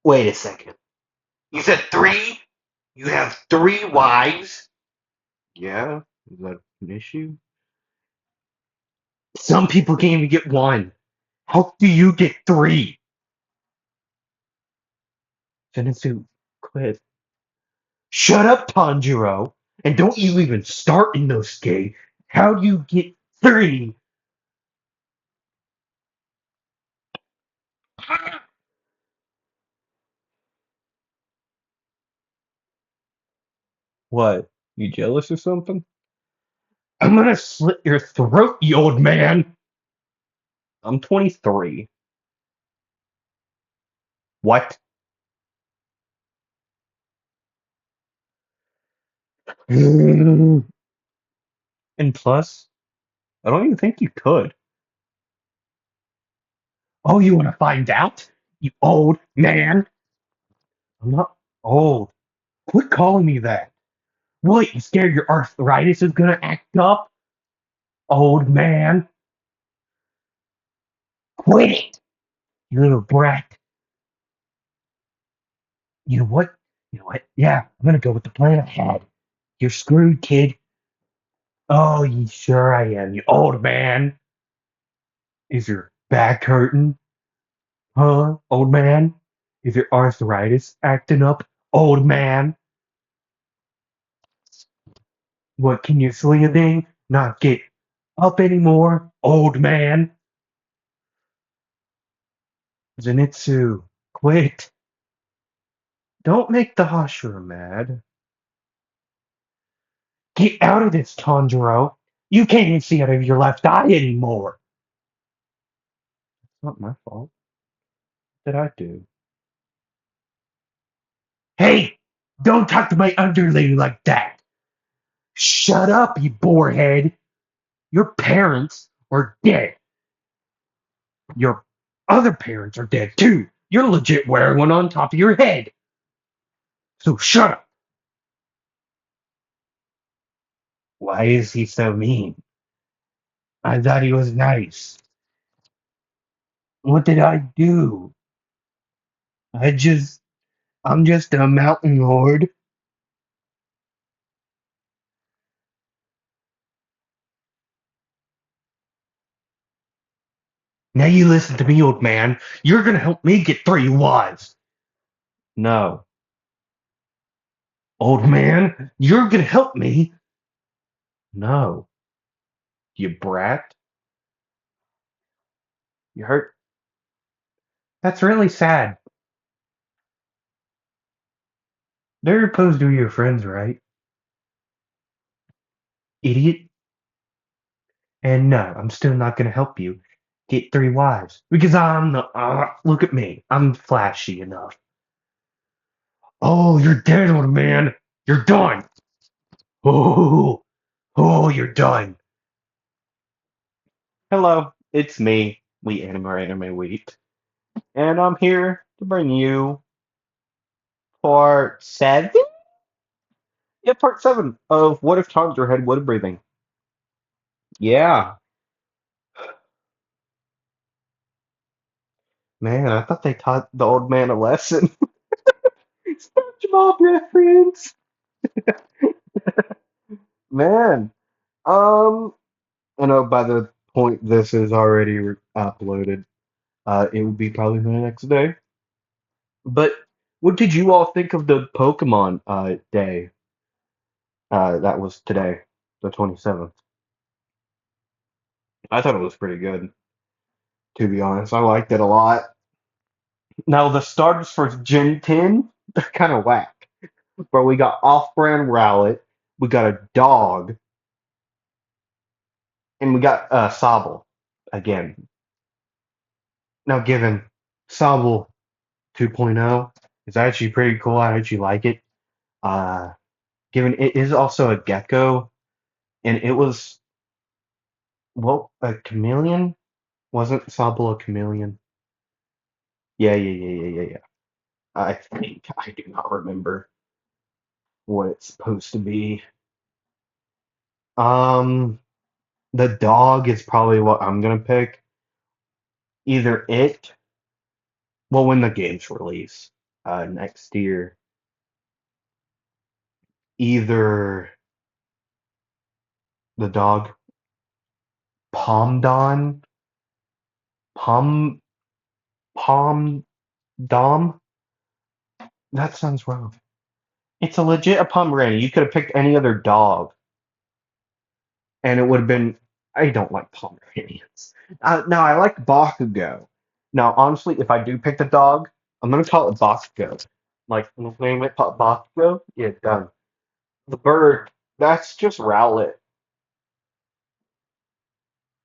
Wait a second. You said three? You have three wives? Yeah, is that an issue? Some people can't even get one. How do you get three? Zenitsu, quit. Shut up, Tanjiro. And don't you even start in those Inosuke. How do you get three? What? You jealous or something? I'm gonna slit your throat, you old man. I'm 23. What? And plus, I don't even think you could. Oh, you want to find out? You old man? I'm not old. Quit calling me that. What, you scared your arthritis is gonna act up? Old man? Quit it, you little brat. You know what? You know what? Yeah, I'm gonna go with the plan I had. You're screwed, kid. Oh, you sure I am, you old man. Is your back hurting? Huh, old man? Is your arthritis acting up, old man? What, can you swing a thing? Not get up anymore, old man? Zenitsu, quit. Don't make the Hashira mad. Get out of this, Tanjiro. You can't even see out of your left eye anymore. It's not my fault. What did I do? Hey, don't talk to my underling like that. Shut up, you boarhead. Your parents are dead. Your other parents are dead too. You're legit wearing one on top of your head. So shut up. Why is he so mean? I thought he was nice. What did I do? I just, I'm just a mountain lord. Now you listen to me, old man. You're gonna help me get three wives. No. Old man, you're gonna help me. No. You brat. You hurt. That's really sad. They're supposed to be your friends, right? Idiot. And no, I'm still not gonna help you get three wives because I'm the. Look at me. I'm flashy enough. Oh, you're dead, old man. You're done. Oh, oh, you're done. Hello, it's me, We Anime Wheat, and I'm here to bring you part seven? Yeah, part seven of What If Tanjiro had wood breathing. Yeah, man, I thought they taught the old man a lesson. SpongeBob reference. Man, um, I know by the point this is already uploaded, it would be probably the next day. But what did you all think of the Pokemon day? That was today, the 27th. I thought it was pretty good, to be honest. I liked it a lot. Now, the starters for Gen 10, they're kind of whack. Bro, we got off-brand Rowlet, we got a dog, and we got Sobble again. Now, given Sobble 2.0 is actually pretty cool, I actually like it. Uh, Given it is also a gecko, and it was, well, a chameleon? Wasn't Sobble a chameleon? Yeah. I think I do not remember what it's supposed to be. Um, the dog is probably what I'm gonna pick. Either it, well, when the game's released. next year, either the dog Pomdon, Pom Pom Dom. That sounds wrong. It's a legit a Pomeranian. You could have picked any other dog, and it would have been. I don't like Pomeranians. Now I like Bakugo. Now, honestly, if I do pick the dog, I'm gonna call it Bakugo. Like name it Bakugo. Yeah, done. The bird. That's just Rowlet.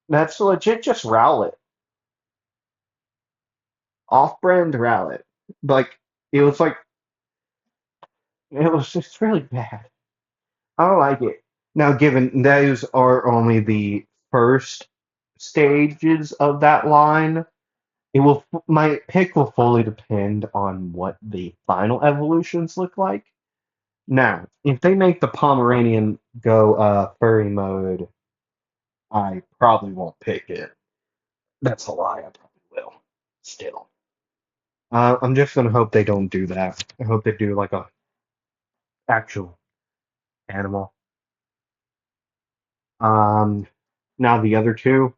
That's legit just Rowlet. Off-brand Rowlet. Like it was like it was just really bad. I don't like it. Now, given those are only the first stages of that line, it will my pick will fully depend on what the final evolutions look like. Now, if they make the Pomeranian go furry mode, I probably won't pick it. That's a lie. I probably will. Still, I'm just gonna hope they don't do that. I hope they do like a actual animal. Um, Now the other two,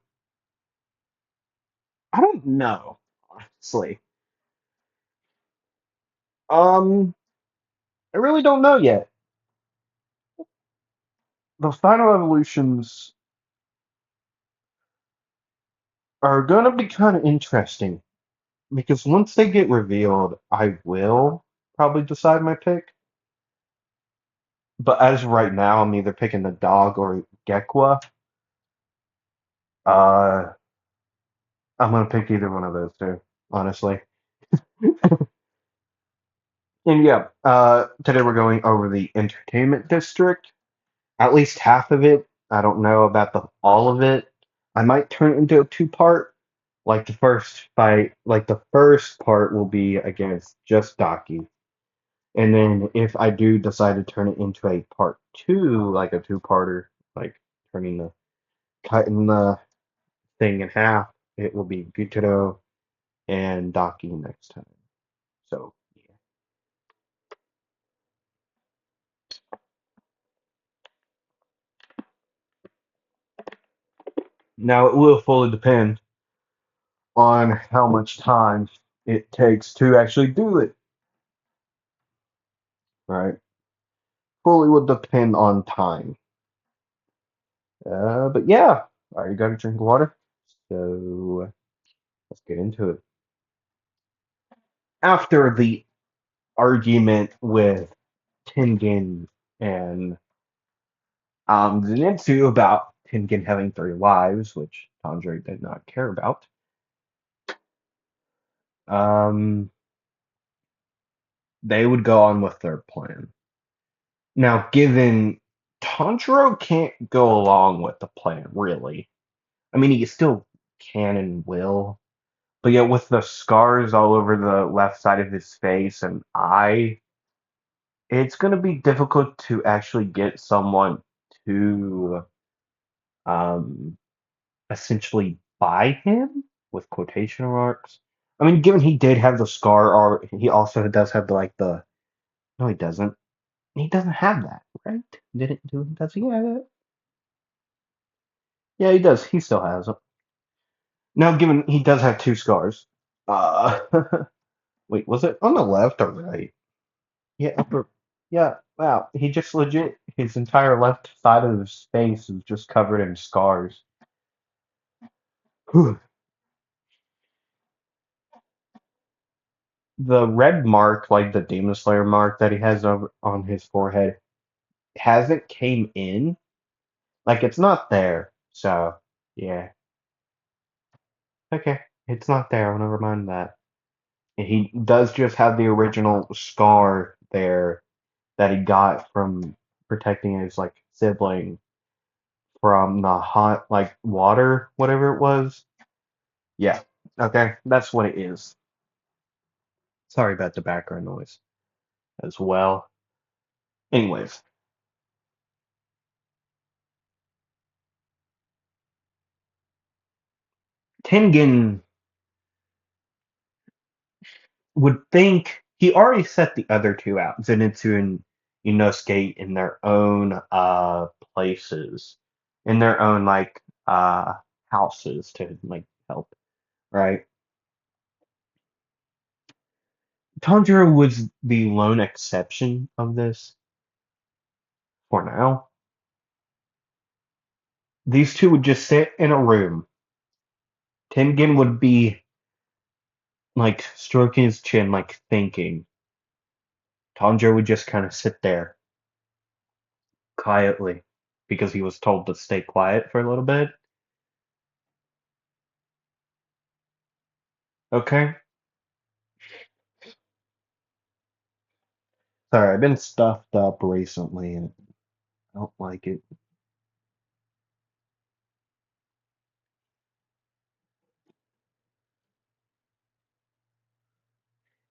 I don't know, honestly. Um, I really don't know yet. The final evolutions are gonna be kind of interesting because once they get revealed, I will probably decide my pick. But as of right now, I'm either picking the dog or Gekwa. Uh, I'm gonna pick either one of those two, honestly. And yeah, today we're going over the entertainment district. At least half of it. I don't know about the all of it. I might turn it into a two-part. Like the first fight, like the first part will be against just Daki. And then if I do decide to turn it into a part two, like a two-parter, like turning the cutting the thing in half, it will be Gutaro and Daki next time. So yeah. Now it will fully depend on how much time it takes to actually do it, right? Fully will depend on time. But yeah, I already got a drink of water, so let's get into it. After the argument with Tengen and Zenitsu about Tengen having three wives, which Tanjiro did not care about, um, they would go on with their plan. Now, given Tanjiro can't go along with the plan, really. I mean, he still can and will, but yet with the scars all over the left side of his face and eye, it's going to be difficult to actually get someone to um, essentially buy him with quotation marks. I mean, given he did have the scar, or he also does have the like the no, he doesn't. He doesn't have that, right? Didn't do? Does he have it? Yeah, he does. He still has it. Now, given he does have two scars. Uh, wait, was it on the left or right? Yeah, upper. Yeah, wow. He just legit, his entire left side of his face is just covered in scars. Whew. The red mark, like the Demon Slayer mark that he has over on his forehead, hasn't came in. Like it's not there. So yeah, okay, it's not there. I'll never mind that. And he does just have the original scar there that he got from protecting his like sibling from the hot like water, whatever it was. Yeah. Okay, that's what it is. Sorry about the background noise as well. Anyways, Tengen would think. he already set the other two out. Zenitsu and Inosuke in their own places, in their own like houses to like help, right? Tanjiro was the lone exception of this for now. These two would just sit in a room. Tengen would be like stroking his chin, like thinking. Tanjiro would just kind of sit there quietly because he was told to stay quiet for a little bit. Okay? Sorry, I've been stuffed up recently and I don't like it.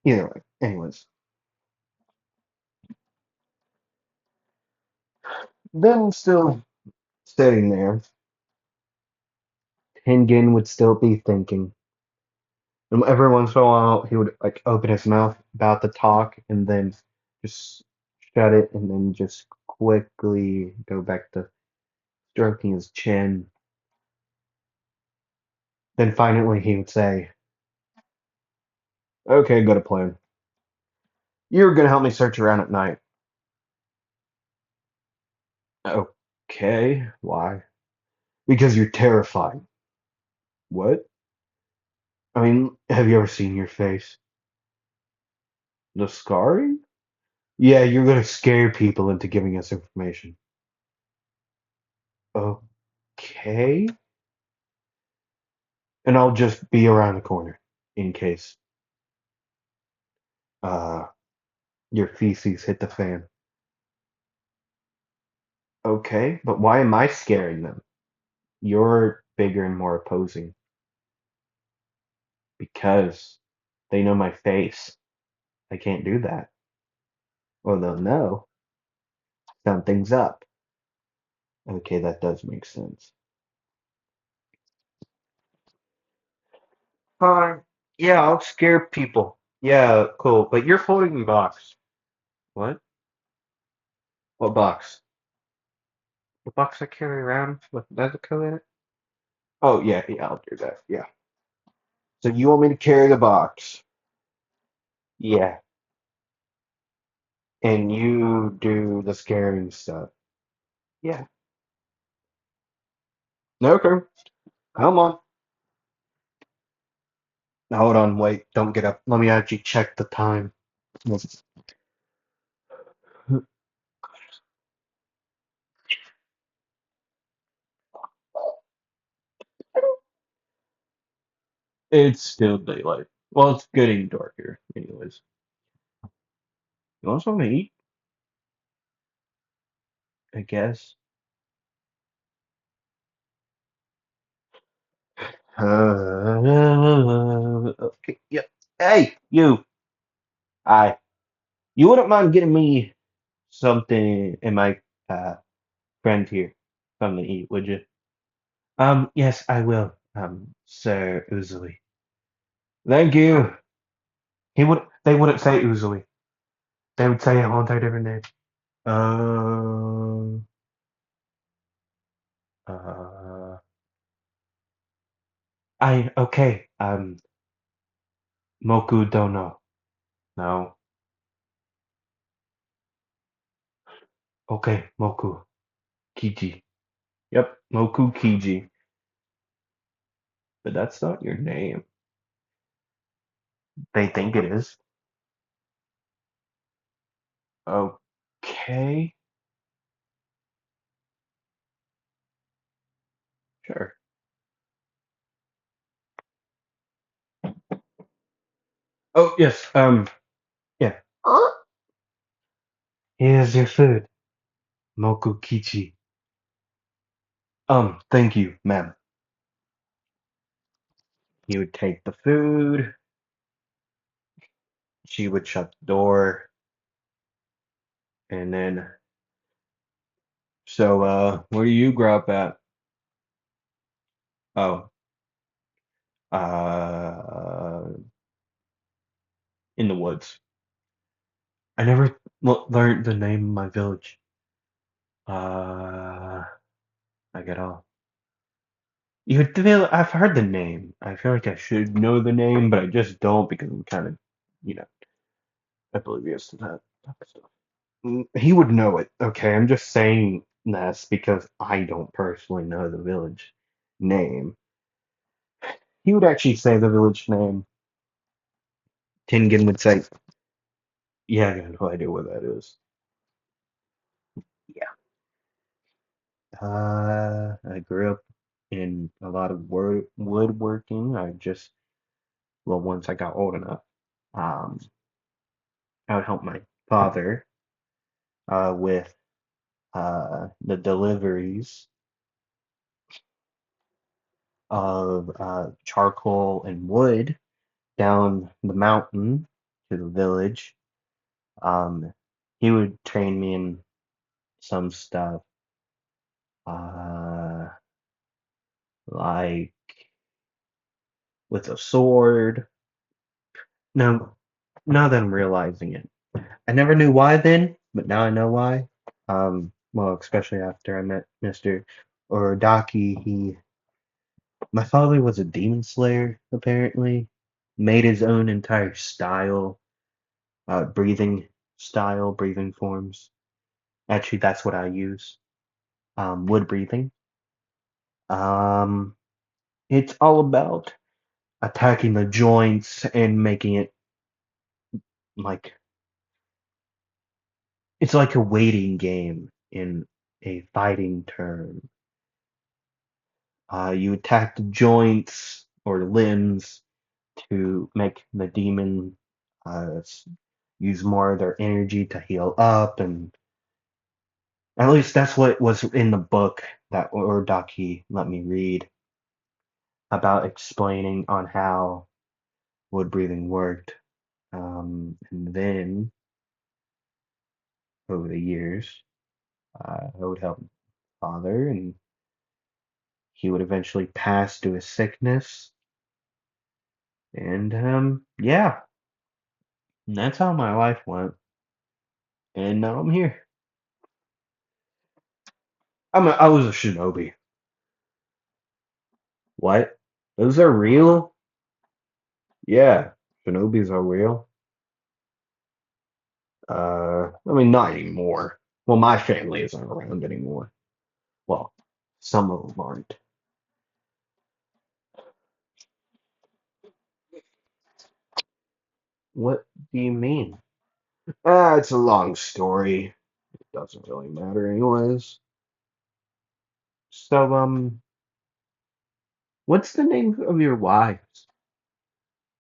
Either way, anyways. Then still sitting there, Tengen would still be thinking. And every once in a while, he would like open his mouth about to talk and then just shut it and then just quickly go back to stroking his chin. Then finally, he would say, "Okay, got a plan. You're gonna help me search around at night." Okay, why? Because you're terrifying. What? I mean, have you ever seen your face? The scarring? Yeah, you're gonna scare people into giving us information. Okay. And I'll just be around the corner in case uh your feces hit the fan. Okay, but why am I scaring them? You're bigger and more opposing because they know my face. I can't do that. Well, they'll know something's up. Okay, that does make sense. Fine. Yeah, I'll scare people. Yeah, cool. But you're holding the box. What? What box? The box I carry around with Nezuko in it? Oh, yeah, yeah, I'll do that. Yeah. So you want me to carry the box? Yeah. And you do the scaring stuff. Yeah. Okay. Come on. Now, hold on, wait. Don't get up. Let me actually check the time. It's still daylight. Well, it's getting dark here, anyways. You want something to eat? I guess. Okay. Yep. Hey, you. Hi. You wouldn't mind getting me something and my uh friend here something to eat, would you? Yes, I will. Sir Uzui. Thank you. They wouldn't say Uzui. They would say a whole entire different name. Um, uh, okay. Moku Dono. No. Okay, Moku Kiji. Yep, Moku Kiji. But that's not your name. They think it is. Okay, sure. Oh, yes. Yeah. Here's your food, Moku Kichi. Thank you, ma'am. He would take the food. She would shut the door, and then, so, where do you grow up at? Oh, uh, in the woods. I never learned the name of my village. Uh, I get off. You would feel I've heard the name. I feel like I should know the name, but I just don't because I'm kind of, you know, oblivious to that type of stuff. He would know it. Okay, I'm just saying this because I don't personally know the village name. He would actually say the village name. Tingen would say, "Yeah, I got no idea what that is." Yeah. I grew up in a lot of woodworking. Well, once I got old enough, um, I would help my father with the deliveries of charcoal and wood down the mountain to the village. Um, he would train me in some stuff, uh, like with a sword. No, now that I'm realizing it, I never knew why then, but now I know why. Well, especially after I met Mr. Urodaki, my father was a demon slayer, apparently. Made his own entire style, breathing breathing forms. Actually, that's what I use. Wood breathing. Um, it's all about attacking the joints and making it like it's like a waiting game in a fighting term. You attack the joints or limbs to make the demon use more of their energy to heal up, and at least that's what was in the book that Urodaki let me read about explaining on how wood breathing worked. And then over the years, I would help father, and he would eventually pass to his sickness. And yeah, and that's how my life went. And now I'm here. I was a shinobi. What? Those are real? Yeah, shinobis are real. I mean, not anymore. Well, my family isn't around anymore. Well, some of them aren't. What do you mean? It's a long story. It doesn't really matter anyways. So, what's the name of your wives?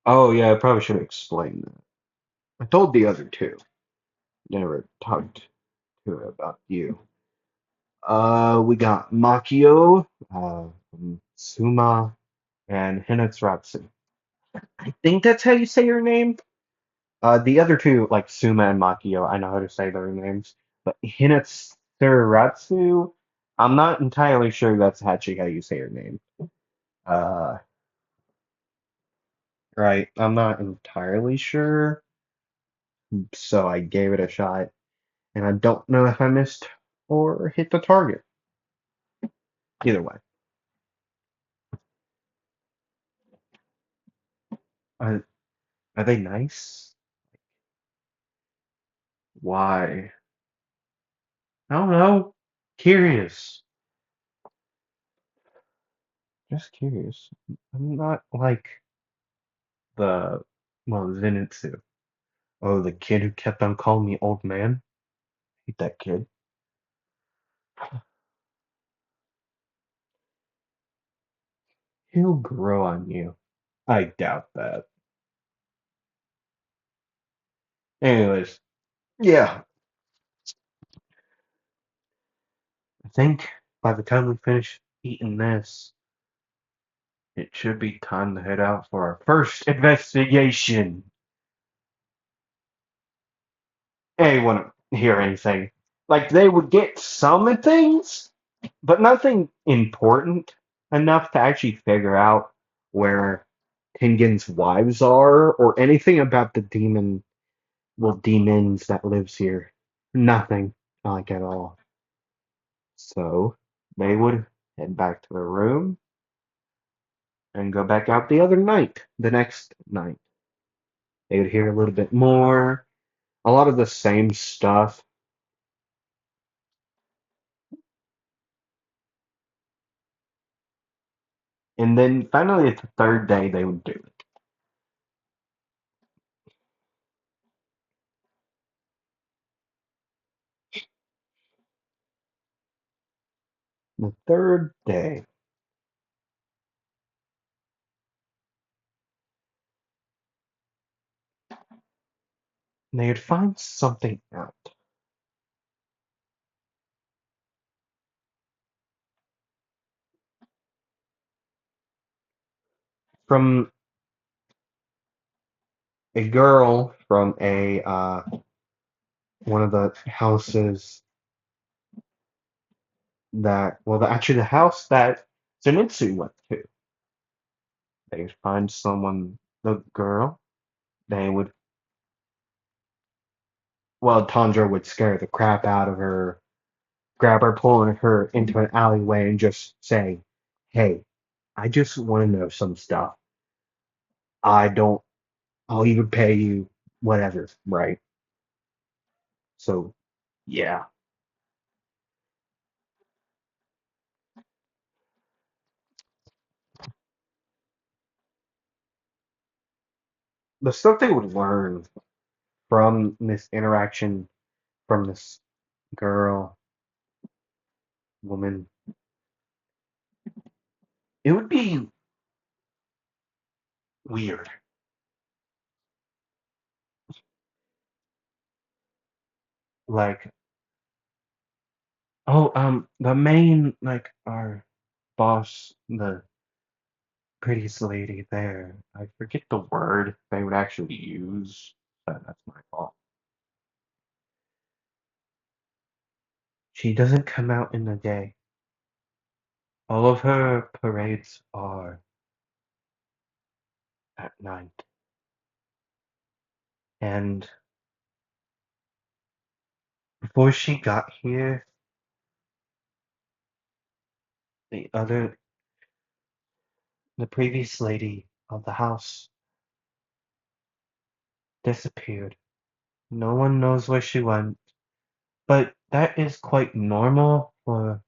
Oh, yeah, I probably should have explained that. I told the other two. Never talked to her about you. We got Makio, Suma, and Hinatsuratsu. I think that's how you say your name. The other two, like Suma and Makio, I know how to say their names. But Hinatsuratsu, I'm not entirely sure that's actually how you say her name. Uh, right, I'm not entirely sure, so I gave it a shot, and I don't know if I missed or hit the target. Either way, are, are they nice? Why? I don't know. Curious. Just curious. I'm not like the, well, Zenitsu. Oh, the kid who kept on calling me old man? Hate that kid. He'll grow on you. I doubt that. Anyways, yeah, I think by the time we finish eating this, it should be time to head out for our first investigation. Anyone hear anything? Like they would get some things, but nothing important enough to actually figure out where Tengen's wives are or anything about the demon well, demons that lives here. Nothing like at all. So they would head back to their room and go back out the next night. They would hear a little bit more, a lot of the same stuff. And then finally, at the third day, they would do it. The third day, they would find something out from a girl from a one of the houses that, well, actually, the house that Zenitsu went to. They would find someone, the girl. They would, well, Tanjiro would scare the crap out of her, grab her, pulling her into an alleyway, and just say, "Hey, I just want to know some stuff. I don't. I'll even pay you whatever, right?" So, yeah, the stuff they would learn from this interaction from this girl, woman, it would be weird. Like, oh, the main, like, our boss, the prettiest lady there. I forget the word they would actually use. That's my fault. She doesn't come out in the day. All of her parades are at night. And before she got here, the other, the previous lady of the house disappeared. No one knows where she went, but that is quite normal for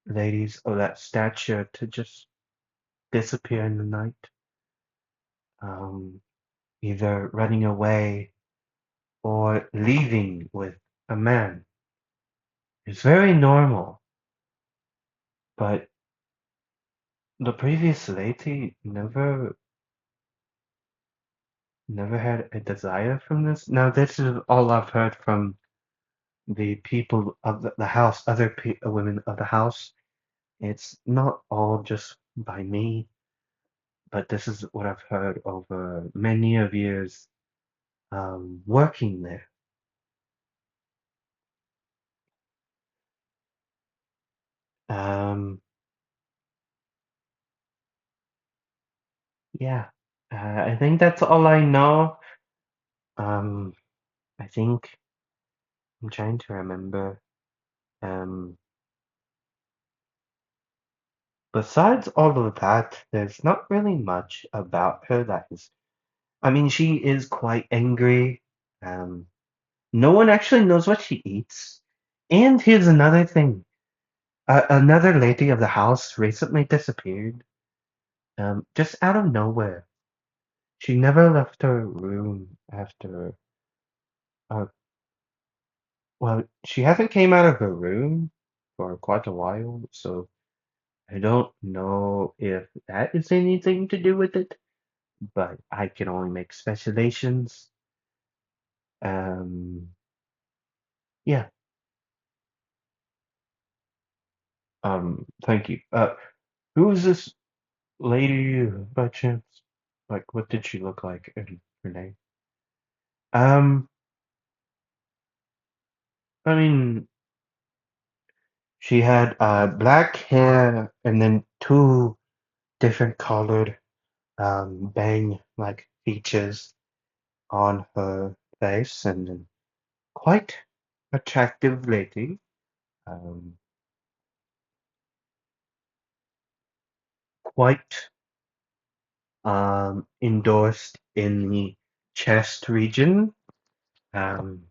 ladies of that stature to just disappear in the night. Um, Either running away or leaving with a man. It's very normal, but the previous lady never had a desire from this. Now, this is all I've heard from the people of the house, other women of the house. It's not all just by me, but this is what I've heard over many of years working there. Um, yeah, I think that's all I know. Um, I think I'm trying to remember. Um, Besides all of that, there's not really much about her that is. I mean, she is quite angry. Um, no one actually knows what she eats. And here's another thing. Another lady of the house recently disappeared. Just out of nowhere. She never left her room after. Uh, well, she hasn't came out of her room for quite a while, so I don't know if that is anything to do with it. But I can only make speculations. Um, yeah. Thank you. Who is this lady by chance? Like, what did she look like and her name? Um, I mean, she had black hair and then two different colored bang like features on her. face and quite attractive lady. Um, quite endorsed in the chest region. Um,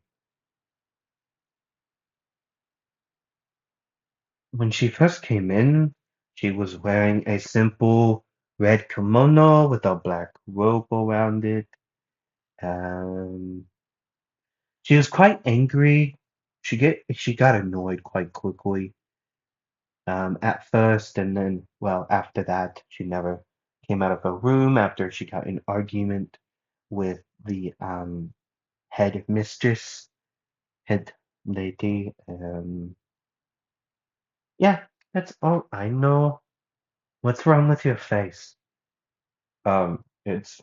when she first came in, she was wearing a simple red kimono with a black robe around it. Um, she was quite angry. She got annoyed quite quickly. At first, and then, well, after that, she never came out of her room after she got in an argument with the head mistress, head lady. Yeah, that's all I know. What's wrong with your face? It's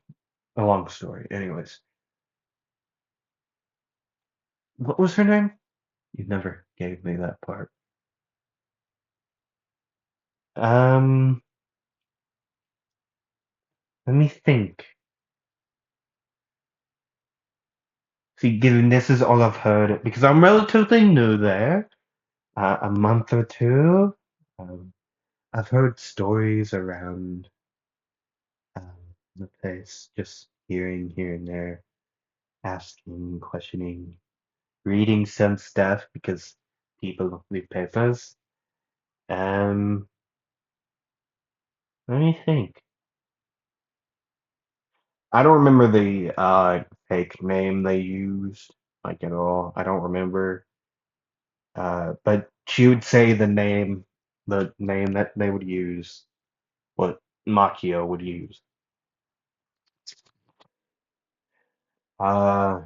a long story. Anyways, what was her name? You never gave me that part. Um, Let me think. See, given this is all I've heard, because I'm relatively new there, a month or two. Um, I've heard stories around the place, just hearing here and there, asking, questioning, reading some stuff because people read papers. Um, Let me think. I don't remember the fake name they used, like at all. I don't remember. But she would say the name that they would use, what Makio would use. Uh,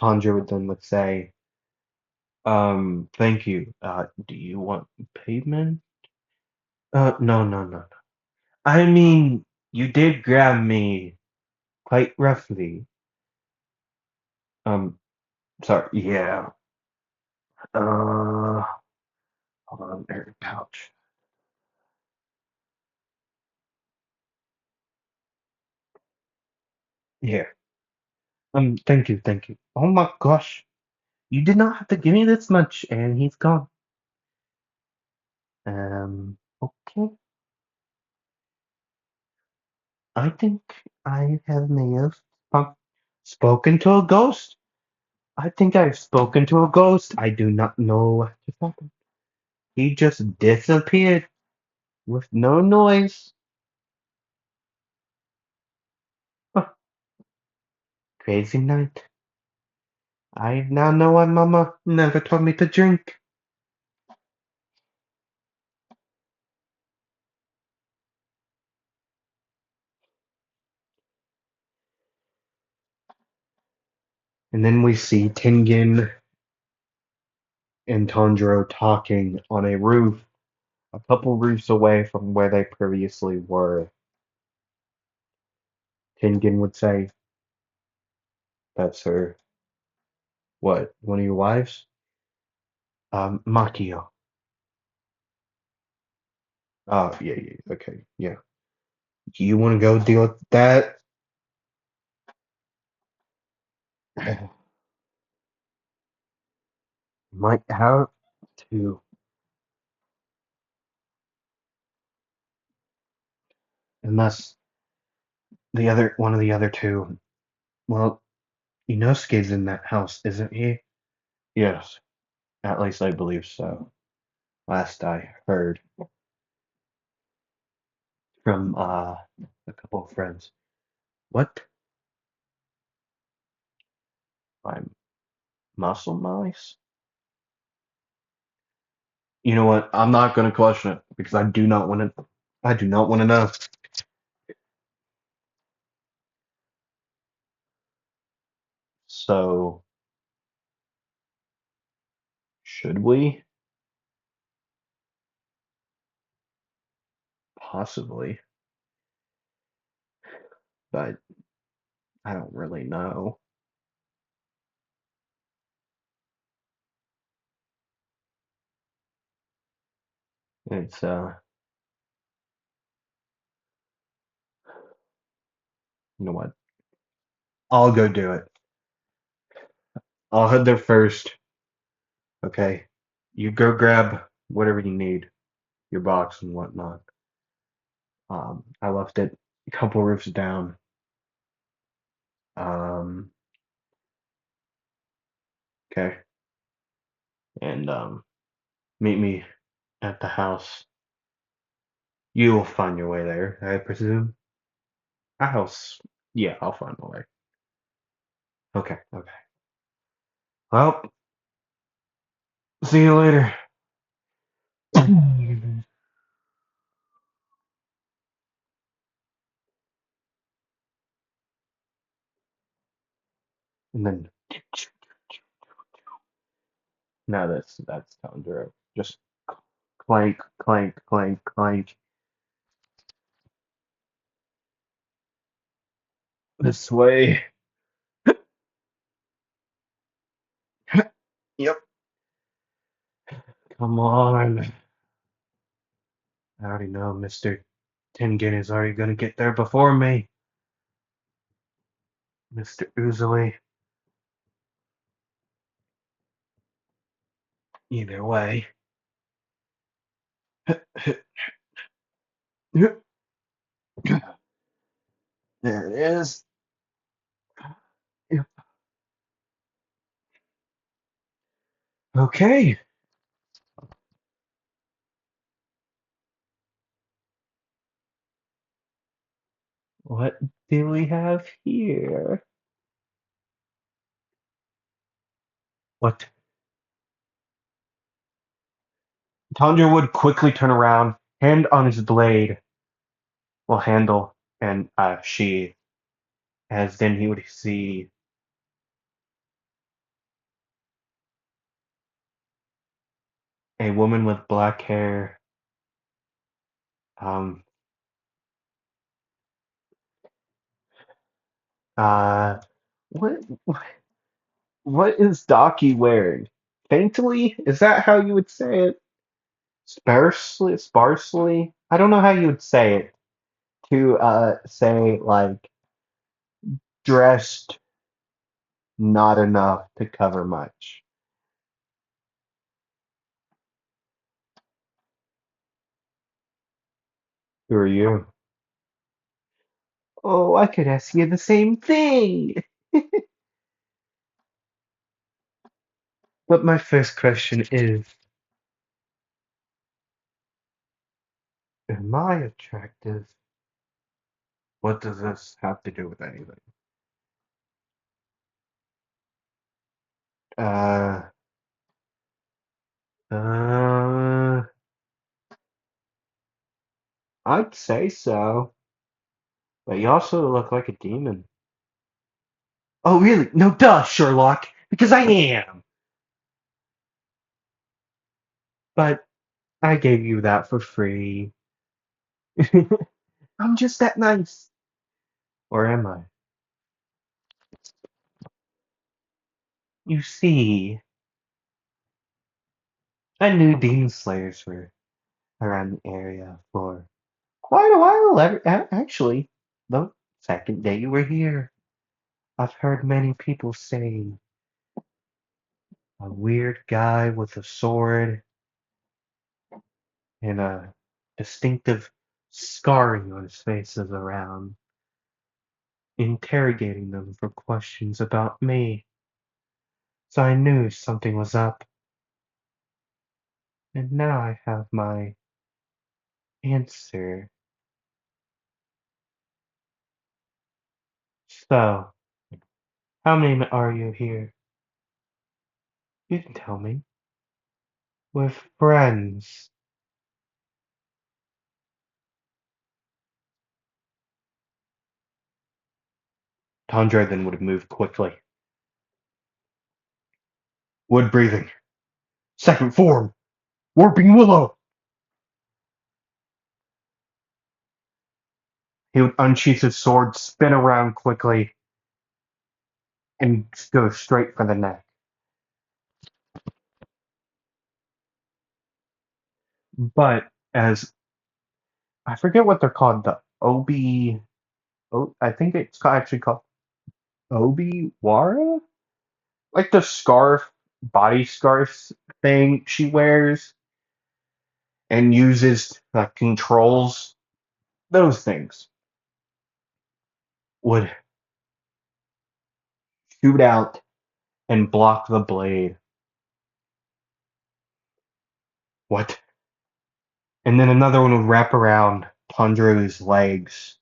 Tanjiro then would say, thank you. Do you want payment? No, no, no, no. I mean, you did grab me quite roughly. Um, Sorry, yeah. Uh, Hold on, air pouch. Yeah. Thank you, thank you. Oh my gosh, you did not have to give me this much, and he's gone. Okay. I think I have may have spoken to a ghost. I think I've spoken to a ghost. I do not know what just happened. He just disappeared with no noise. Huh, crazy night. I now know why Mama never told me to drink. And then we see Tengen and Tanjiro talking on a roof, a couple roofs away from where they previously were. Tengen would say, "That's her. What? One of your wives?" Makio. Oh, yeah, yeah, okay, yeah. You want to go deal with that? Might have to, unless the other one of the other two. Well, Inosuke's in that house, isn't he? Yes, at least I believe so. Last I heard from a couple of friends. What? I'm muscle mice? You know what? I'm not going to question it because I do not want to. I do not want to know. So, should we? Possibly, but I don't really know. It's you know what? I'll go do it. I'll head there first. Okay. You go grab whatever you need, your box and whatnot. I left it a couple roofs down. Um, okay. And meet me at the house. You will find your way there, I presume. A house. Yeah, I'll find my way. Okay, okay. Well, see you later. And then now that's Tanjiro. Just clank, clank, clank, clank. This way. Yep. Come on. I already know Mr. Tengen is already gonna get there before me. Mr. Uzui. Either way. There it is. Yep. Okay. What do we have here? What? Tanjiro would quickly turn around, hand on his blade, well, handle, and sheath, as then he would see a woman with black hair. Um, uh, what, what is Daki wearing? Faintly? Is that how you would say it? Sparsely? Sparsely? I don't know how you would say it. To, say, like, dressed not enough to cover much. Who are you? Oh, I could ask you the same thing. But my first question is, am I attractive? What does this have to do with anything? Uh, uh, I'd say so. But you also look like a demon. Oh, really? No, duh, Sherlock. Because I am. But I gave you that for free. I'm just that nice. Or am I? You see, I knew demon slayers were around the area for quite a while, actually. The second day you were here, I've heard many people say a weird guy with a sword and a distinctive scarring on his face is around, interrogating them for questions about me. So I knew something was up, and now I have my answer. So, how many are you here? You can tell me. With friends. Tundra then would have moved quickly. Wood breathing. Second form. Warping willow. He would unsheath his sword, spin around quickly, and go straight for the neck. But as I forget what they're called, the OB. Oh, I think it's actually called. Obi-Wara? Like the scarf, body scarf thing she wears and uses, like, controls, those things would shoot out and block the blade. What? And then another one would wrap around Tanjiro's legs,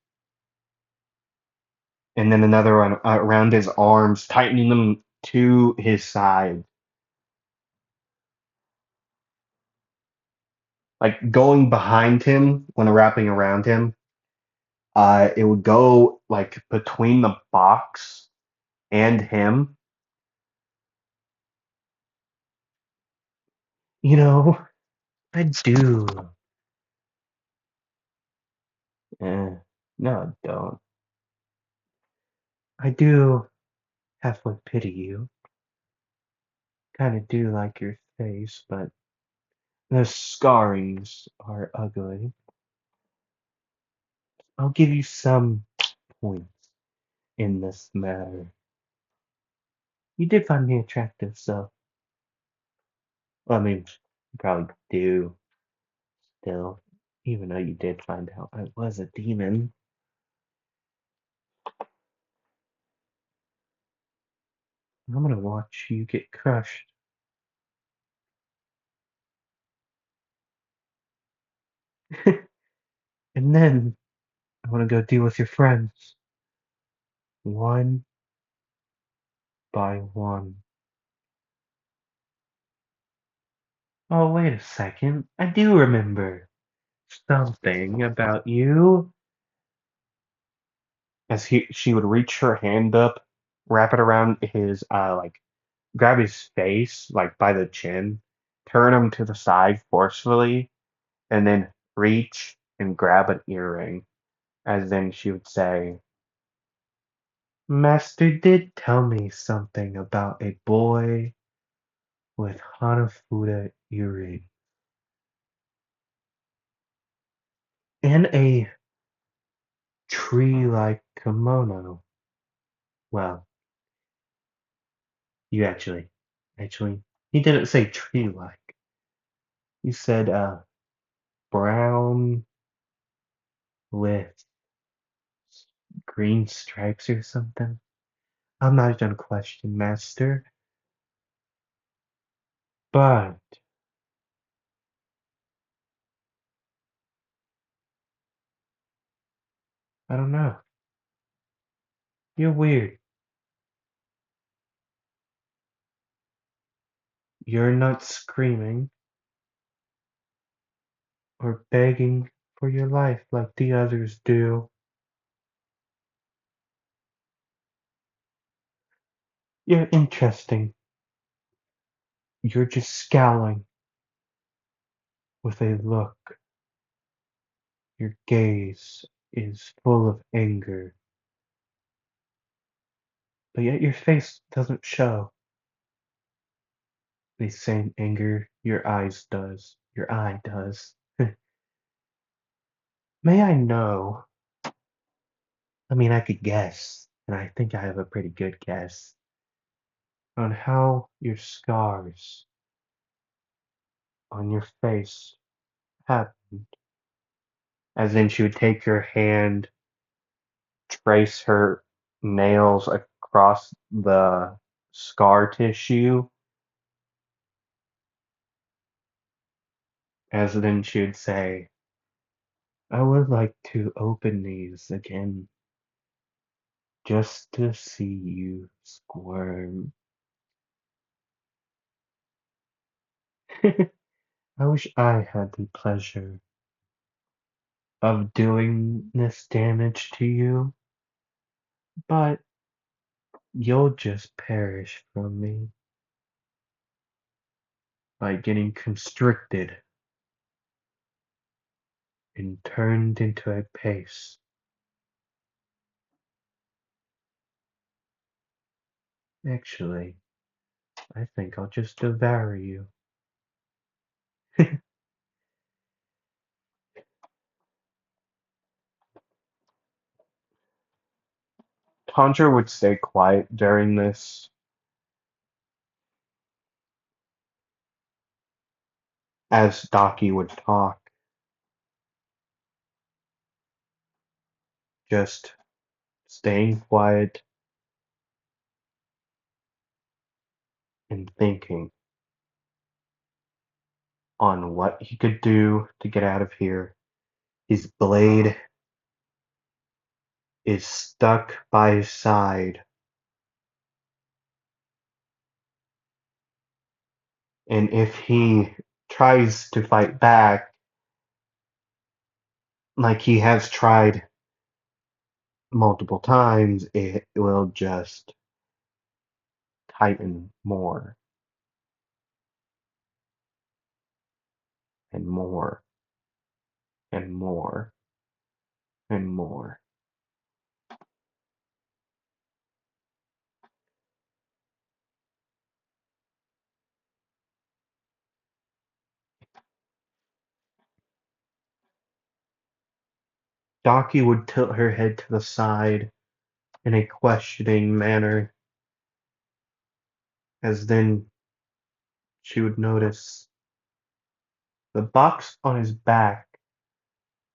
and then another one around his arms, tightening them to his side. Like going behind him when wrapping around him, it would go like between the box and him. You know, I do. Eh, no, I don't. I do halfway pity you. Kind of do like your face, but the scarrings are ugly. I'll give you some points in this matter. You did find me attractive, so, well, I mean, you probably do still, even though you did find out I was a demon. I'm gonna watch you get crushed. And then I wanna go deal with your friends, one by one. Oh, wait a second. I do remember something about you. As she would reach her hand up, wrap it around his, like, grab his face, like by the chin, turn him to the side forcefully, and then reach and grab an earring. As then she would say, Master did tell me something about a boy with Hanafuda earring and a tree-like kimono. Well, you actually, he didn't say tree-like. He said, brown with green stripes or something. I'm not gonna question, Master, but I don't know. You're weird. You're not screaming or begging for your life like the others do. You're interesting. You're just scowling with a look. Your gaze is full of anger, but yet your face doesn't show the same anger your eyes does. Your eye does. May I know? I mean, I could guess, and I think I have a pretty good guess on how your scars on your face happened. As in, she would take your hand, trace her nails across the scar tissue, as then she would say, I would like to open these again just to see you squirm. I wish I had the pleasure of doing this damage to you, but you'll just perish from me by getting constricted and turned into a paste. Actually, I think I'll just devour you. Tanjiro would stay quiet during this as Daki would talk, just staying quiet and thinking on what he could do to get out of here. His blade is stuck by his side, and if he tries to fight back, like he has tried multiple times, it will just tighten more and more and more and more. Daki would tilt her head to the side in a questioning manner, as then she would notice the box on his back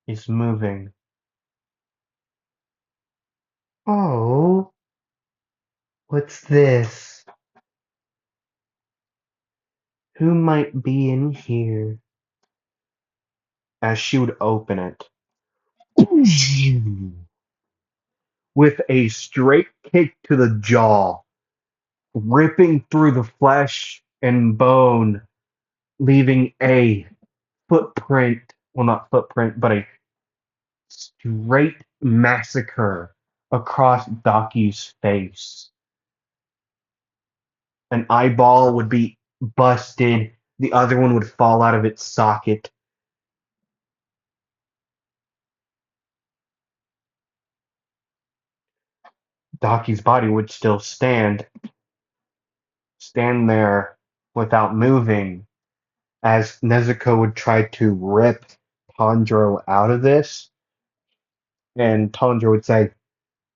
is moving. Oh, what's this? Who might be in here? As she would open it with a straight kick to the jaw, ripping through the flesh and bone, leaving a footprint, well, not footprint, but a straight massacre across Daki's face. An eyeball would be busted, the other one would fall out of its socket. Daki's body would still stand there without moving, as Nezuko would try to rip Tanjiro out of this, and Tanjiro would say,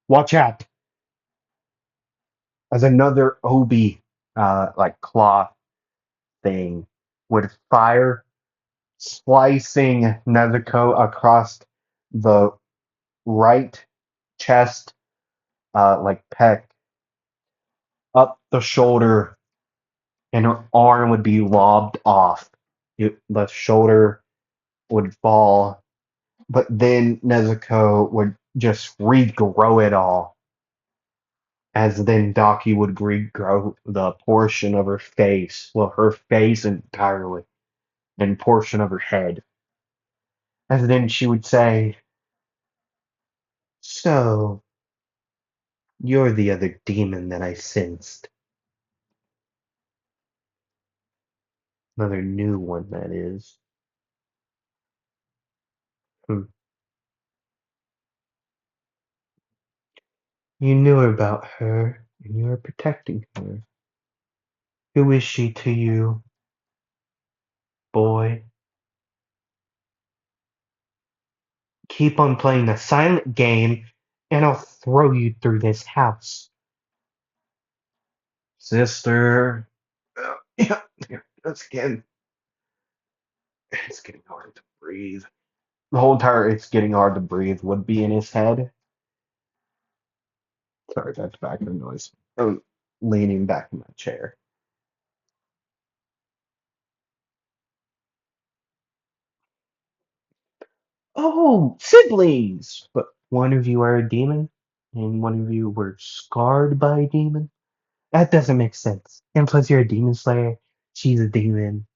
"Watch out!" As another Obi, like claw thing, would fire, slicing Nezuko across the right chest, like pec, up the shoulder, and her arm would be lobbed off. The shoulder would fall, but then Nezuko would just regrow it all, as then Daki would regrow the portion of her face, well, her face entirely, and portion of her head. As then she would say, "So, you're the other demon that I sensed. Another new one, that is. Hmm. You knew about her, and you are protecting her. Who is she to you, boy? Keep on playing the silent game, and I'll throw you through this house." Sister. Yeah, yeah, that's again. It's getting hard to breathe. The whole entire "it's getting hard to breathe" would be in his head. Sorry, that's background noise. I'm leaning back in my chair. Oh, siblings! But one of you are a demon, and one of you were scarred by a demon? That doesn't make sense. And plus, you're a demon slayer. She's a demon.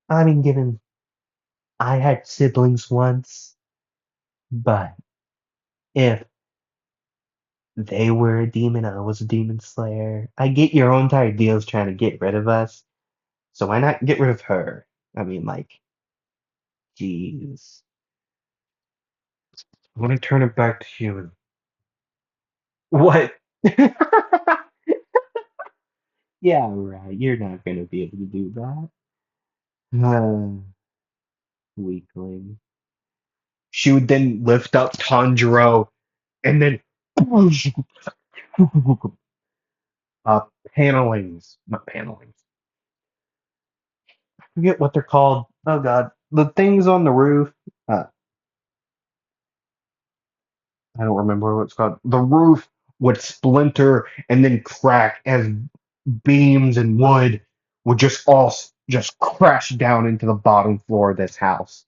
I mean, given I had siblings once, but if they were a demon, I was a demon slayer. I get your own entire deals trying to get rid of us, so why not get rid of her? I mean, like, jeez. I want to turn it back to human. What? Yeah, right. You're not gonna be able to do that. Weakling. She would then lift up Tanjiro and then uh, panelings, not panelings. I forget what they're called. Oh God, the things on the roof. Uh, I don't remember what it's called. The roof would splinter and then crack as beams and wood would just all just crash down into the bottom floor of this house.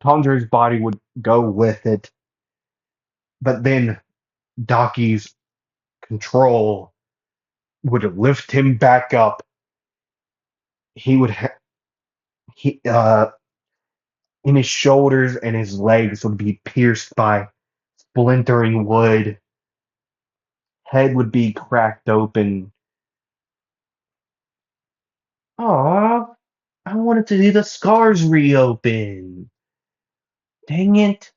Tanjiro's body would go with it, but then Daki's control would lift him back up. He would he in his shoulders and his legs would be pierced by splintering wood. Head would be cracked open. Aw, I wanted to see the scars reopen. Dang it.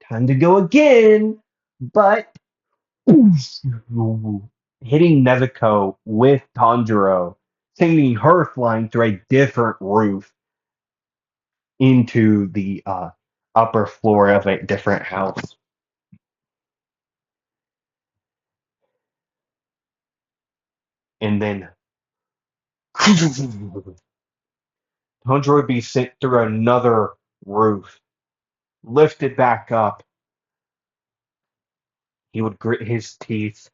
Time to go again. But hitting Nezuko with Tanjiro, sending her flying through a different roof into the upper floor of a different house. And then Tanjiro would be sent through another roof, lifted back up. He would grit his teeth.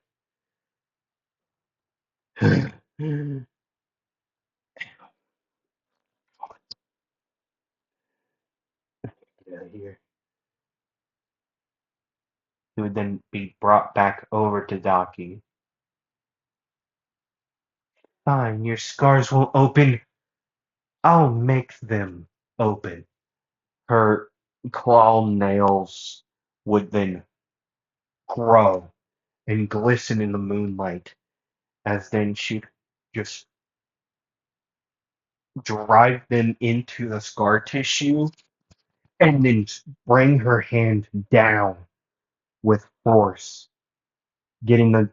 Get out of here. He would then be brought back over to Daki. Fine, your scars won't open. I'll make them open. Her claw nails would then grow and glisten in the moonlight as then she'd just drive them into the scar tissue and then bring her hand down with force, getting the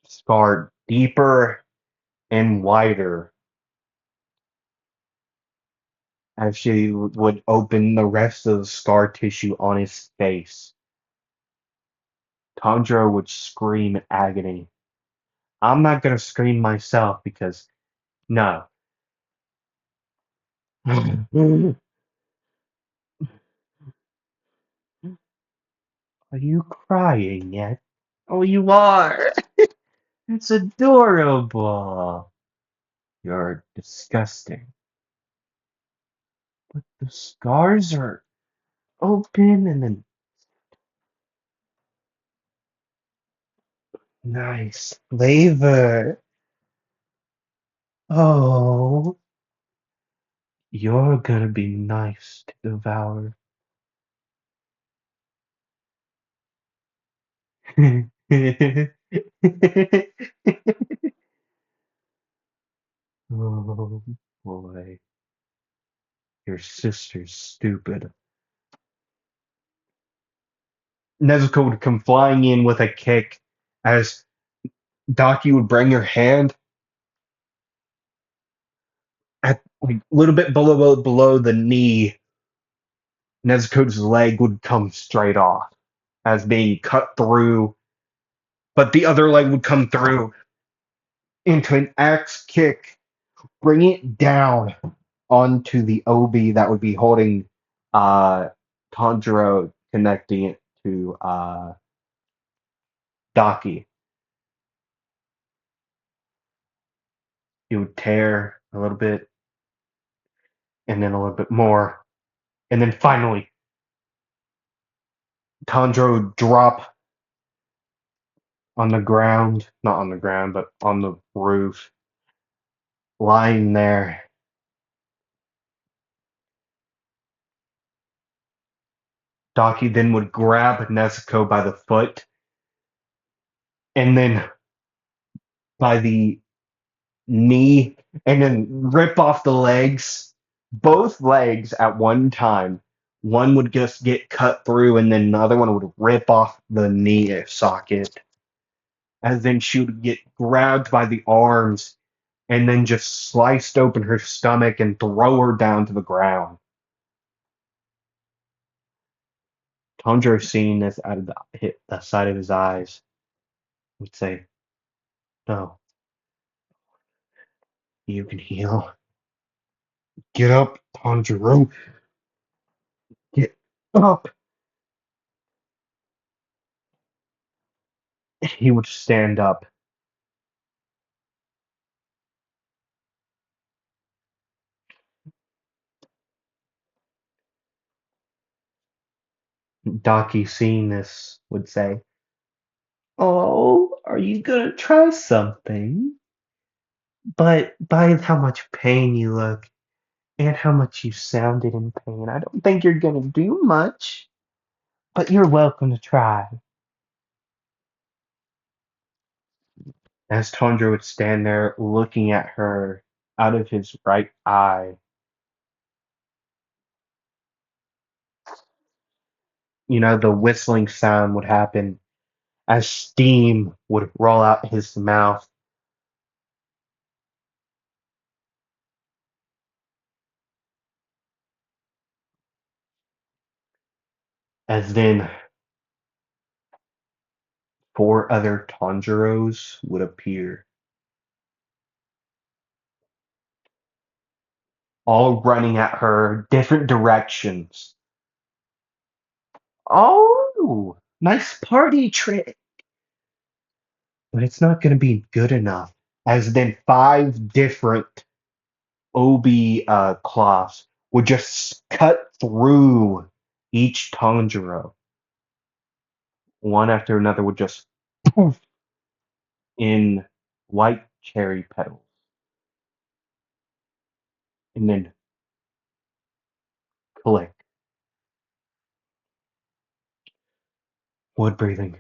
scar deeper and wider as she would open the rest of the scar tissue on his face. Tanjiro would scream in agony. I'm not gonna scream myself because no. Are you crying yet? Oh, you are. It's adorable. You're disgusting. But the scars are open and then nice flavor. Oh, you're gonna be nice to devour. Oh boy, your sister's stupid. Nezuko would come flying in with a kick as Daki would bring her hand at like a little bit below the knee. Nezuko's leg would come straight off as being cut through, but the other leg would come through into an axe kick, bring it down onto the obi that would be holding uh, Tanjiro, connecting it to Daki. It would tear a little bit, and then a little bit more, and then finally Tanjiro would drop on the ground, not on the ground, but on the roof, lying there. Daki then would grab Nezuko by the foot and then by the knee and then rip off the legs, both legs at one time. One would just get cut through and then the other one would rip off the knee socket. And then she would get grabbed by the arms and then just sliced open her stomach and throw her down to the ground. Tanjiro, seeing this out of the side of his eyes, would say, "No, you can heal. Get up, Tanjiro. Get up." He would stand up. Daki, seeing this, would say, "Oh, are you gonna try something? But by how much pain you look and how much you sounded in pain, I don't think you're gonna do much. But you're welcome to try." As Tondra would stand there looking at her out of his right eye, the whistling sound would happen as steam would roll out his mouth, as then four other Tanjiros would appear, all running at her different directions. Oh, nice party trick. But it's not going to be good enough. As then five different Obi cloths would just cut through each Tanjiro. One after another would just poof in white cherry petals. And then click. Wood breathing.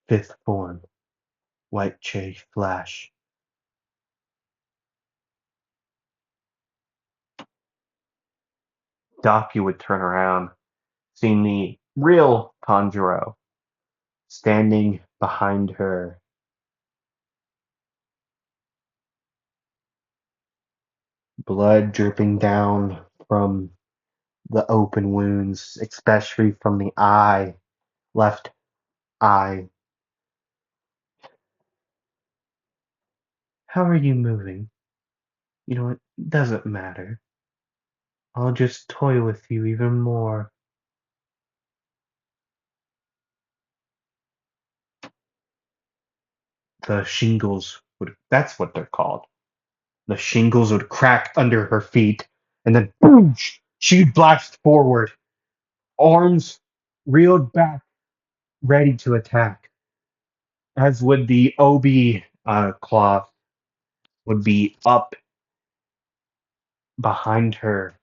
Fifth form. White cherry flash. Daki would turn around, seeing the real Tanjiro standing behind her. Blood dripping down from the open wounds, especially from the left eye. How are you moving? You know what? Doesn't matter. I'll just toy with you even more. The shingles that's what they're called. The shingles would crack under her feet, and then boom, she'd blast forward, arms reeled back, ready to attack. As would the Obi cloth would be up behind her,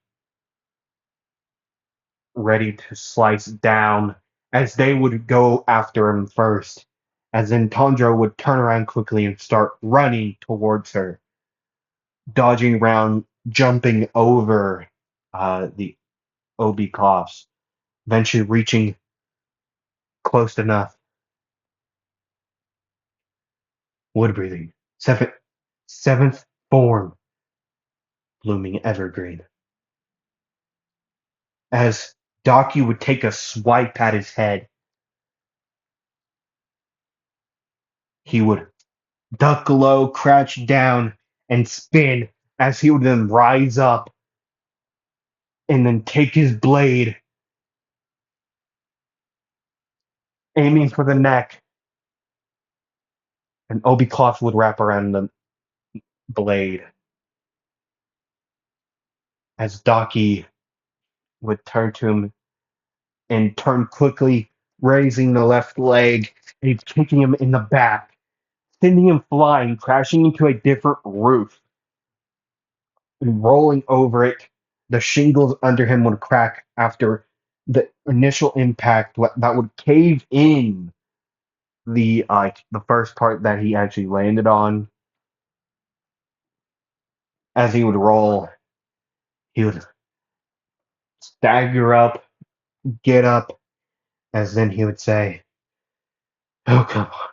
ready to slice down as they would go after him first. As then Tondro would turn around quickly and start running towards her, dodging around, jumping over the Obi cloths, eventually reaching close enough. Wood breathing. Seventh form. Blooming evergreen. As Daki would take a swipe at his head, he would duck low, crouch down, and spin as he would then rise up and then take his blade, aiming for the neck, and Obi cloth would wrap around the blade. As Daki would turn to him and turn quickly, raising the left leg and kicking him in the back, sending him flying, crashing into a different roof, and rolling over it. The shingles under him would crack after the initial impact that would cave in the first part that he actually landed on. As he would roll, he would stagger up, get up, as then he would say, "Oh, come on."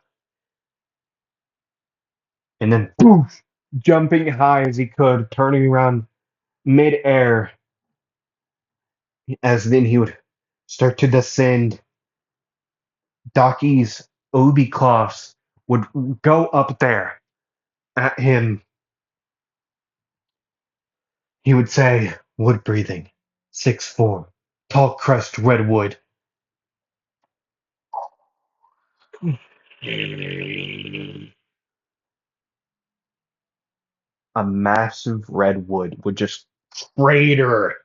And then, poof, jumping high as he could, turning around mid-air, as then he would start to descend Doki's Obi Cloths would go up there at him. He would say, wood breathing, sixth form, tall crest redwood. A massive redwood would just crater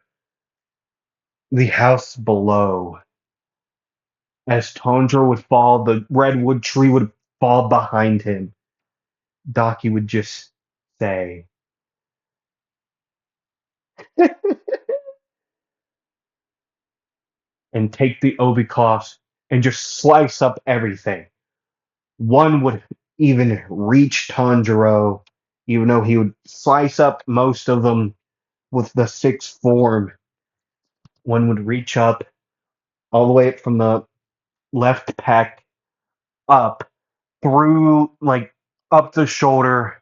the house below. As Tanjiro would fall, the redwood tree would fall behind him. Daki would just say, and take the obi cloths and just slice up everything. One would even reach Tanjiro, even though he would slice up most of them with the sixth form. One would reach up all the way from the left pec up through, like, up the shoulder,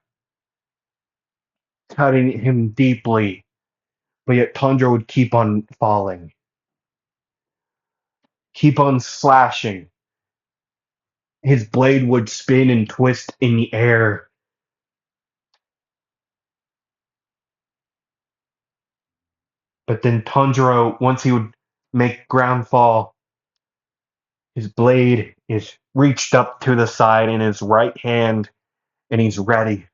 cutting him deeply. But yet Tanjiro would keep on falling, keep on slashing. His blade would spin and twist in the air. But then Tanjiro, once he would make ground fall, his blade is reached up to the side in his right hand, and he's ready.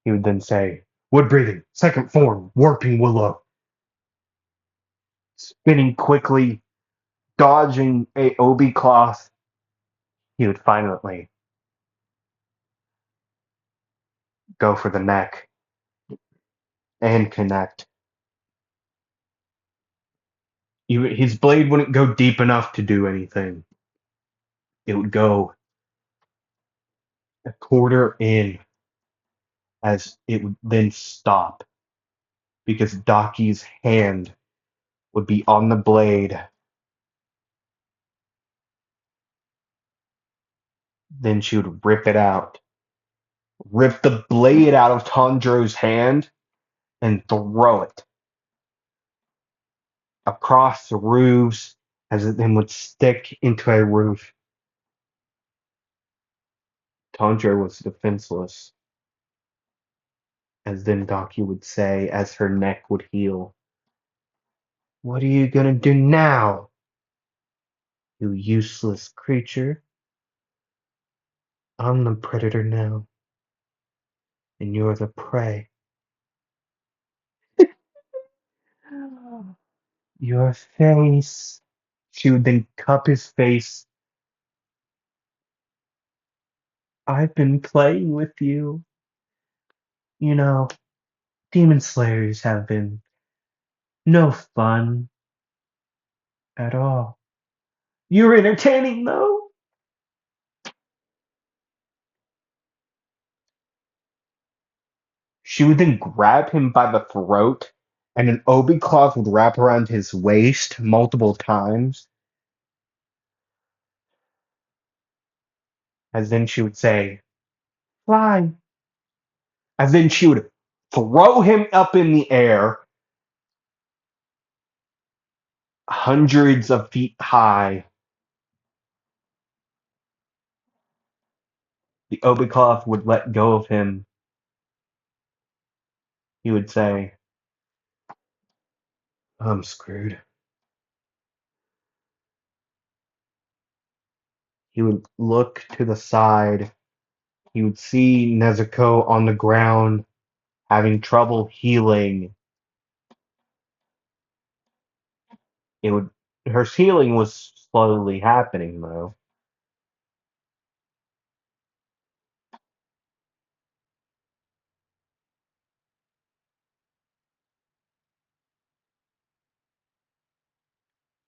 He would then say, wood breathing, second form, warping willow. Spinning quickly, dodging a obi cloth, he would finally go for the neck and connect. His blade wouldn't go deep enough to do anything. It would go a quarter in, as it would then stop because Daki's hand would be on the blade. Then she would rip it out, rip the blade out of Tanjiro's hand, and throw it across the roofs, as it then would stick into a roof. Tanjiro was defenseless, as then Daki would say as her neck would heal. What are you gonna do now, you useless creature? I'm the predator now, and you're the prey. Your face. She would then cup his face. I've been playing with you. You know, demon slayers have been no fun at all. You're entertaining, though. She would then grab him by the throat, and an obi cloth would wrap around his waist multiple times. As then she would say, fly. As then she would throw him up in the air, hundreds of feet high. The obi cloth would let go of him. He would say, I'm screwed. He would look to the side. He would see Nezuko on the ground, having trouble healing. It would Her healing was slowly happening, though.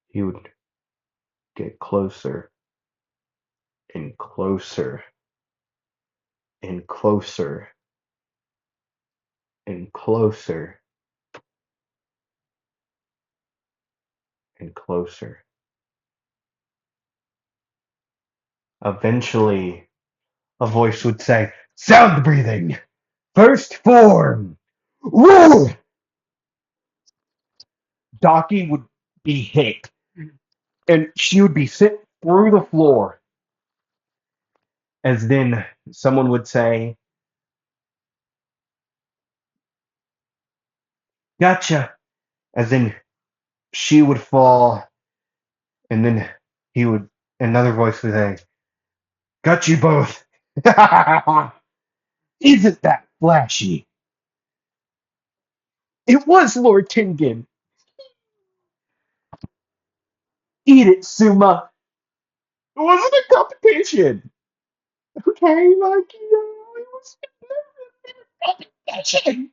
He would get closer and closer and closer and closer and closer. Eventually, a voice would say, sound breathing! First form! Woo! Daki would be hit And she would be sent through the floor, as then someone would say, "Gotcha," as then she would fall, and then he would, another voice would say, "Got you both." Isn't that flashy? It was Lord Tengen. Eat it, Suma. It wasn't a competition. Okay, like, it was never a competition.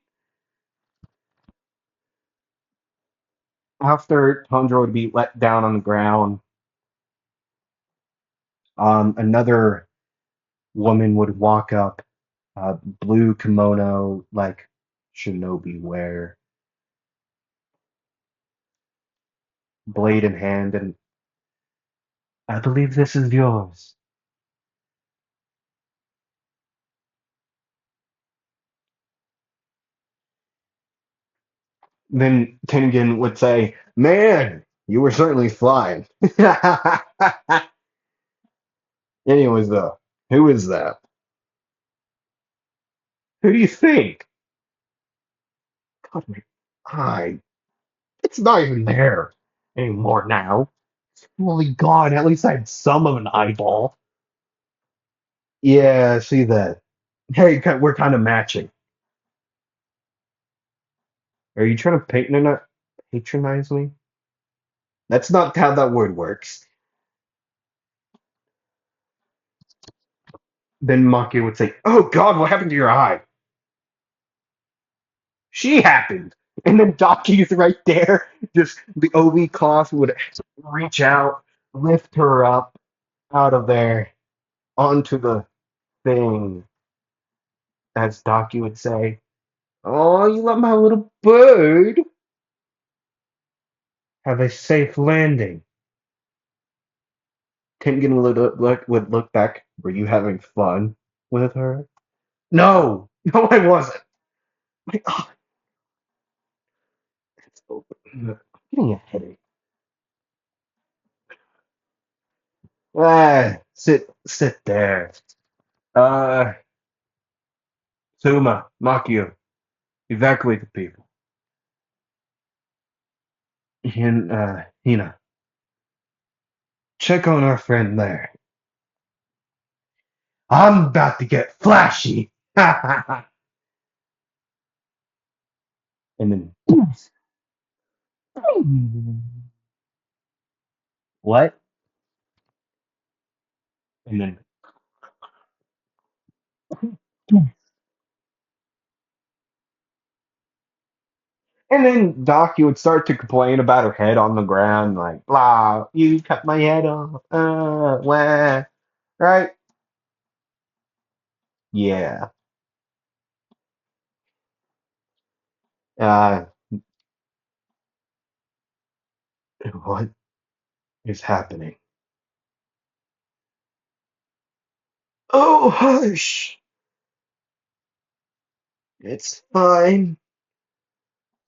After Tanjiro would be let down on the ground, another woman would walk up, blue kimono, like shinobi wear, blade in hand, and I believe this is yours. Then Tengen would say, "Man, you were certainly flying." Anyways, though, who is that? Who do you think? God, my eye. It's not even there anymore now. It's fully gone. At least I had some of an eyeball. Yeah, see that. Hey, we're kind of matching. Are you trying to patronize me? That's not how that word works. Then Maki would say, "Oh God, what happened to your eye?" She happened. And then Daki's right there. Just the OB cloth would reach out, lift her up out of there onto the thing, as Daki would say. "Oh, you let my little bird have a safe landing." Tengen would look back. "Were you having fun with her?" "No, no, I wasn't." Like, oh, it's open. I'm getting a headache. Sit there. Uh, Suma, Makio, evacuate the people. And, Hina, check on our friend there. I'm about to get flashy. And then, what? And then, Doc, would start to complain about her head on the ground, like, blah, you cut my head off. Wah. Right? Yeah. Uh, what is happening? Oh, hush. It's fine.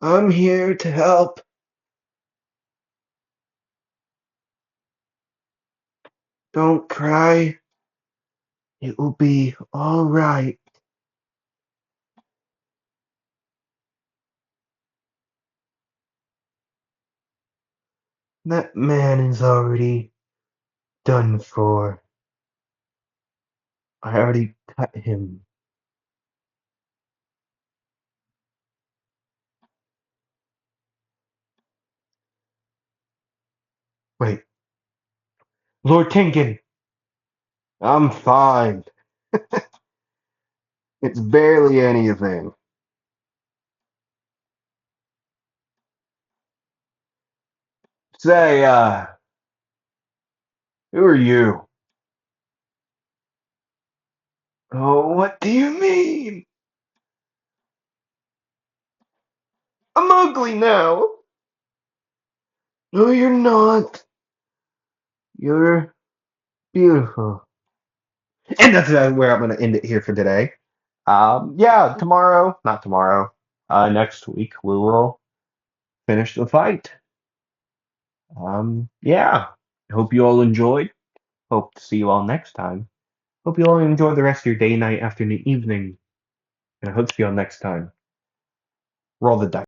I'm here to help. Don't cry. It will be all right. That man is already done for. I already cut him. Wait, Lord Tengen, I'm fine. It's barely anything. Say, who are you? Oh, what do you mean? I'm ugly now. No, you're not. You're beautiful. And that's where I'm going to end it here for today. Yeah, tomorrow, not tomorrow, next week, we will finish the fight. Yeah. Hope you all enjoyed. Hope to see you all next time. Hope you all enjoy the rest of your day, night, afternoon, evening, and I hope to see you all next time. Roll the dice.